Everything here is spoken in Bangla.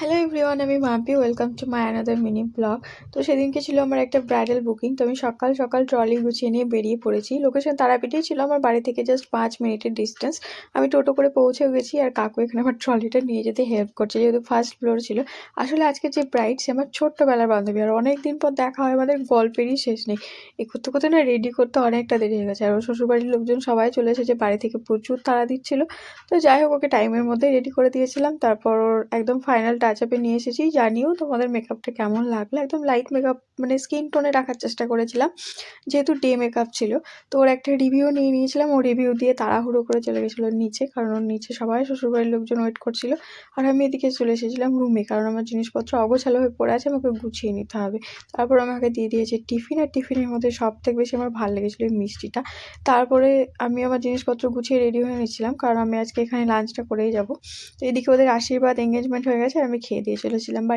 হ্যালো এভরিওয়ান, আমি Mampi. Welcome to my another mini blog. তো সেদিনকে ছিল আমার একটা ব্রাইডাল বুকিং। তো আমি সকাল সকাল ট্রলি গুছিয়ে নিয়ে বেরিয়ে পড়েছি। লোকেশন তারাপীঠেই ছিল, আমার বাড়ি থেকে জাস্ট 5 মিনিটের ডিস্টেন্স। আমি টোটো করে পৌঁছেও গেছি, আর কাকু এখানে আমার ট্রলিটা নিয়ে যেতে হেল্প করছে, যেহেতু ফার্স্ট ফ্লোর ছিল। আসলে আজকে যে ব্রাইড, সে আমার ছোট্টবেলার বান্ধবী, আর অনেক দিন পর দেখা হয়, আমাদের গল্পেরই শেষ নেই। এই করতে করতে না রেডি করতে অনেকটা দেরি হয়ে গেছে, আর ওর শ্বশুরবাড়ির লোকজন সবাই চলে এসেছে, বাড়ি থেকে প্রচুর তাড়া দিচ্ছিল। তো যাই হোক, ওকে টাইমের মধ্যেই রেডি করে দিয়েছিলাম। তারপর ওর একদম ফাইনাল টাচ আপে নিয়ে এসেছি। জানিও তোমাদের মেকআপটা কেমন লাগলো। একদম লাইট মেকআপ, মানে স্কিন টোনে রাখার চেষ্টা করেছিলাম, যেহেতু ডে মেকআপ ছিল। তো ওর একটা রিভিউ নিয়ে নিয়েছিলাম, ও রিভিউ দিয়ে তাড়াহুড়ো করে চলে গেছিলো নিচে, কারণ ওর নিচে সবাই শ্বশুরবাড়ির লোকজন ওয়েট করছিল। আর আমি এদিকে চলে এসেছিলাম রুমে, কারণ আমার জিনিসপত্র অগোছালো হয়ে পড়ে আছে, আমাকে গুছিয়ে নিতে হবে। তারপর আমাকে দিয়ে দিয়েছে টিফিন, আর টিফিনের মধ্যে সব থেকে বেশি আমার ভালো লেগেছিলো এই মিষ্টিটা। তারপরে আমি আমার জিনিসপত্র গুছিয়ে রেডি হয়ে নিচ্ছিলাম, কারণ আমি আজকে এখানে লাঞ্চটা করেই যাব। তো এদিকে ওদের আশীর্বাদ এঙ্গেজমেন্ট হয়ে গেছে, আর আমি খেয়ে দিয়ে চলেছিলাম বাড়ি।